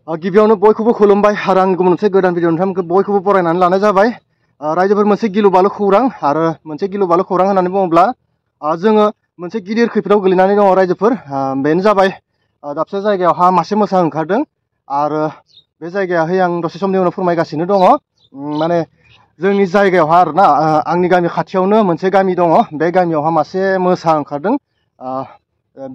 गिबियावनो बयखौबो खुलुमबाय आरो आं गुबुन मोनसे गोदान भिडिअ नोंथांमोनखौ बयखौबो बरायनानै लानाय जाबाय। रायजोफोर मोनसे गिलु बालु खौरां आरो मोनसे गिलु बालु खौरां होननानै बुङोब्ला जोङो मोनसे गिदिर खैफोदाव गोलैनानै दङ रायजोफोर। बेनो जाबाय दाबसे जायगायावहा मासे मोसा ओंखारदों आरो बे जायगायावहाय आं दसे समनि उनाव फोरमायगासिनो दङ। माने जोंनि जायगायावहा आरोना आंनि गामि खाथियावनो मोनसे गामि दङ। बे गामियावहा मासे मोसा ओंखारदों।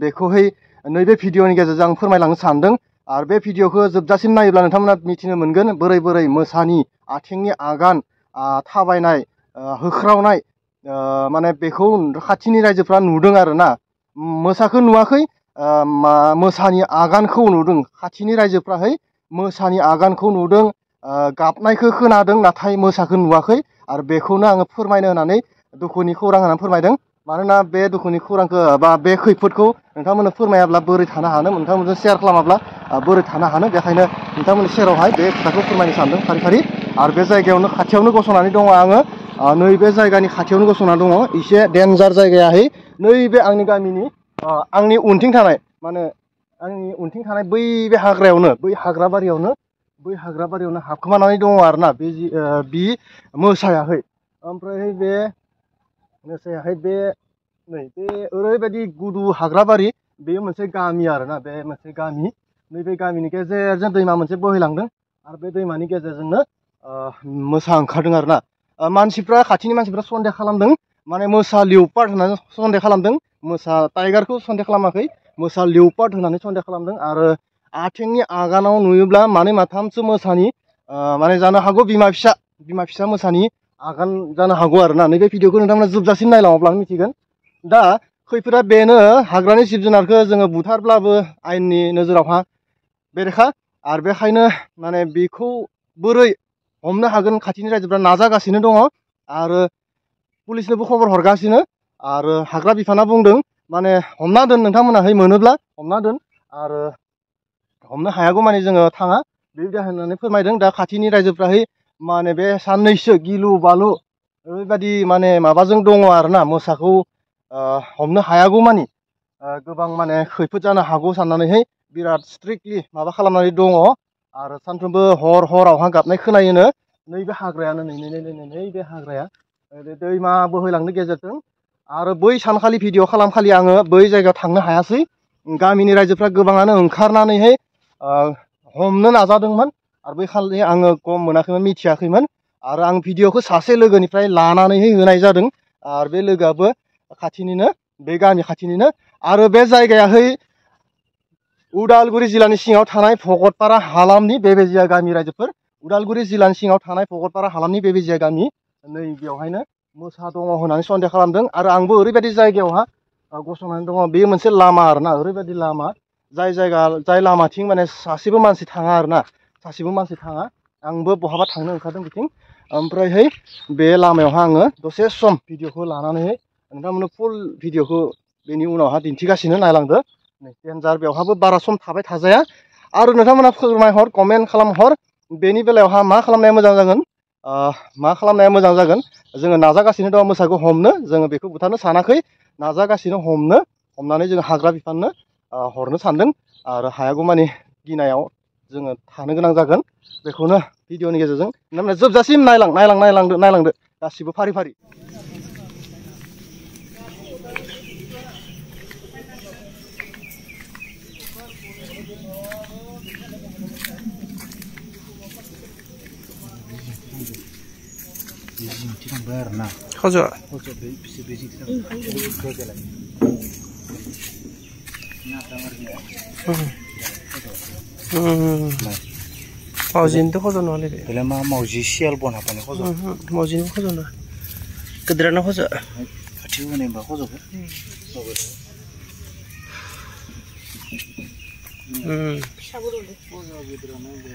बेखौहाय नैबे भिडिअनि गेजेरजों आं फोरमायलांनो सानदों। आरो बे भिडिअखौ जोबजासिम नायोब्ला नोंथांमोना मिथिनो मोनगोन बोरै बोरै मोसानि आथिंनि आगान थाबायनाय होख्रावनाय माने बेखौ खाथिनि रायजोफ्रा नुदों आरोना। मोसाखौ नुवाखै, मोसानि आगानखौ नुदों। खाथिनि रायजोफ्राहाय मोसानि आगानखौ नुदों, गाबनायखौ खोनादों, नाथाय मोसाखौ नुवाखै। आरो बेखौनो आङो फोरमायनो होननानै दुखुनि खौरां होननानै फोरमायदों। मानोना बे दुखुनि खौरांखौ बा बे खैफोदखौ नोंथांमोननो फोरमायाब्ला बोरै थानो हानो, नोंथांमोनजों शेयार खालामाब्ला बोरै थानो हानो, बेखायनो नोंथांमोननि सेरावहाय बे खोथाखौ फोरमायनो सानदों फारि फारि। आरो बे जायगायावनो खाथियावनो गसंनानै दङ आङो। नैबे जायगानि खाथियावनो गसंना दङ। एसे डेन्जार जायगायाहै नैबे आंनि गामिनि आंनि उनथिं थानाय, माने आंनि उनथिं थानाय बै बे हाग्रायावनो, बै हाग्राबारियावनो हाबखोमानानै दङ आरोना बे मोसायाहै। ओमफ्रायहाय बे मोसायाहै बे ओरैबायदि गुदु हाग्राबारि, बेयो मोनसे गामि आरोना। बे मोनसे गामि, नैबे गामिनि गेजेरजों दैमा मोनसे बोहैलांदों आरो बे दैमानि गेजेरजोंनो मोसा ओंखारदों आरोना। खाथिनि मानसिफ्रा सन्देह खालामदों, माने मोसा लिउपार्ड होननानै सन्देह खालामदों। मोसा टाइगारखौ सन्देह खालामाखै, मोसा लिउपार्ड होननानै सन्देह खालामदों। आरो आथिंनि आगानाव नुयोब्ला मानै माथामसो मोसानि माने जानो हागौ बिमा फिसा मोसानि आगान जानो हागौ आरोना। नैबे भिडिअखौ नोंथांमोना जोबजासिम नायलाङोब्ला मिथिगोन। दा खैफोदा बेनो, हाग्रानि जिब जुनारखौ जोङो बुथारब्लाबो आयेननि नोजोरावहा बेरेखा। आरो बेखायनो माने बेखौ बोरै हमनो हागोन खाथिनि रायजोफ्रा नाजागासिनो दङ आरो पुलिसनोबो खबर हरगासिनो। आरो हाग्रा बिफाना बुंदों माने हमना दोन, नोंथांमोनाहाय मोनोब्ला हमना दोन, आरो हमनो हायागौ माने जोङो थाङा, बेबायदि होननानै फोरमायदों। दा खाथिनि रायजोफ्राहाय माने बे साननैसो गिलु बालु ओरैबायदि माने माबाजों दङ आरोना। मोसाखौ हमनो हायागौ मानि गोबां माने खैफोद जानो हागौ साननानैहाय बिराद स्ट्रिक्टलि माबा खालामनानै दङ। आरो सानफ्रोमबो हरावहा गाबनाय खोनायोनो। नैबे हाग्रायानो नैबे हाग्राया दैमा बोहैलांनो गेजेरजों। आरो बै सानखालि भिडिअ खालामखालि आङो बै जायगायाव थांनो हायासै। गामिनि रायजोफ्रा गोबाङानो ओंखारनानैहाय हमनो नाजादोंमोन। आरो बै खालि आङो गम मोनाखैमोन, मिथियाखैमोन। आरो आं भिडिअखौ सासे लोगोनिफ्राय लानानैहाय होनाय जादों। आरो बे लोगोआबो खाथिनिनो, बे गामि खाथिनिनो। आरो बे जायगायाहै उदालगुरि जिल्लानि सिङाव थानाय भगतपारा हालामनि बेबेजिया गामि रायजोफोर। उदालगुरि जिल्लानि सिङाव थानाय भगतपारा हालामनि बेबेजिया गामि, नै बेयावहायनो मोसा दङ होननानै सन्देह खालामदों। आरो आंबो ओरैबायदि जायगायावहा गसंनानै दङ, बेयो मोनसे लामा आरोना, ओरैबायदि लामा जाय लामाथिं माने सासेबो मानसि थाङा आरोना, सासेबो मानसि थाङा। आंबो बहाबा थांनो ओंखारदों बिथिं। ओमफ्रायहाय बे लामायावहा आङो दसे सम भिडिअखौ लानानैहाय नोंथांमोननो फुल भिडिअखौ बेनि उनावहा दिन्थिगासिनो, नायलांदो। डेन्जार, बेवहाबो बारा सम थाबाय थाजाया। आरो नोंथांमोना फोरमायहर, कमेन्ट खालामहर, बेनि बेलायावहा मा खालामनाया मोजां जागोन, जोङो नाजागासिनो दङ मोसाखौ हमनो। जोङो बेखौ बुथारनो सानाखै, नाजागासिनो हमनानै जोङो हाग्रा बिफाननो हरनो सानदों। आरो हायागौमानि गिनायाव जोङो थानो गोनां जागोन। बेखौनो भिडिअनि गेजेरजों नोंथांमोना जोबजासिम नायलांदो गासिबो फारि फारि। मावजिनिथ' खज' नङालै बे। बेलाय मा मावजि सियाल बन हाबनानै खज'? मावजिनिबो खज' नङा, गिदिरानो खज'। खाथियाव होनाय होनबा खज'खौ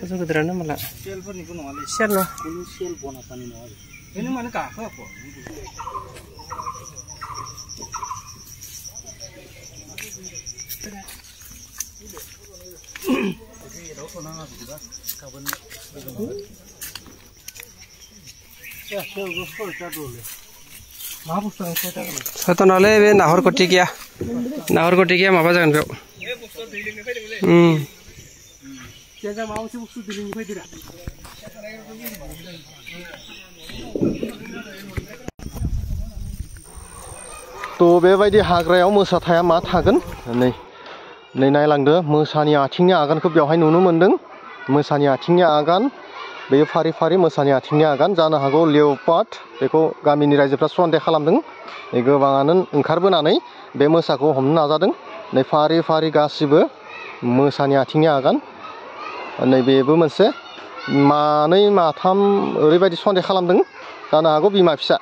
खज' गिदिरानो माला सियालफोरनिबो नङालै, सियाल नङा, सियाल बन हाबनानै नङा बे। नों मानो गाखोआखो? सतनाले बे नाहरकटिकिया माबा जागोन बेयाव। तो बेबायदि हाग्रायाव मोसा थाया मा थागोन नै नै नायलांदो मोसानि आथिंनि आगानखौ बेवहाय नुनो मोन्दों मोसानि आथिंनि आगान बेयो फारि फारि मोसानि आथिंनि आगान जानो हागौ लेवपार्ड बेखौ गामिनि रायजोफ्रा सन्देह खालामदों गोबाङानो ओंखारबोनानै बे मोसाखौ हमनो नाजादों नै फारि फारि गासिबो मोसानि आथिंनि आगान नै बेबो मोनसे मानै माथाम ओरैबायदि सन्देह खालामदों जानो हागौ बिमा फिसा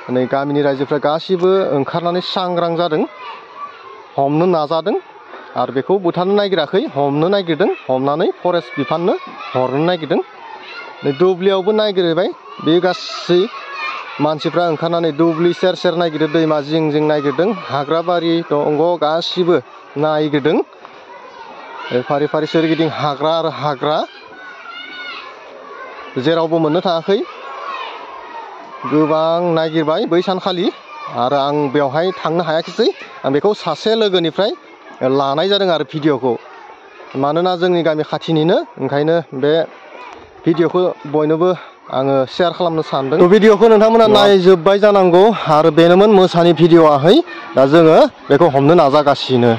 नै गामिनि रायजोफ्रा गासिबो ओंखारनानै सांग्रां जादों हमनो नाजादों आरो बेखौ बुथारनो नागिराखै हमनो नागिरदों हमनानै फरेस्ट बिफाननो हरनो नागिरदों नै दुब्लियावबो नागिरबाय बे गासै मानसिफ्रा ओंखारनानै दुब्लि सेर सेर नागिरदों दैमा जिं जिं नागिरदों हाग्राबारि दंग गासिबो नागिरदों फारि फारि सोरगिदिं हाग्रा आरो हाग्रा जेरावबो मोननो थाङाखै गोबां नागिरबाय बै सानखालि आरो आं बेवहाय थांनो हायाखिसै आं बेखौ सासे लोगोनिफ्राय लानाय जादों आरो भिडिअखौ मानोना जोंनि गामि खाथिनिनो ओंखायनो बे भिडिअखौ बयनोबो आङो शेयार खालामनो सानदों भिडिअखौ नोंथांमोना नायजोब्बाय जानांगौ आरो बेनोमोन मोसानि भिडिअआहै दा जोङो बेखौ हमनो नाजागासिनो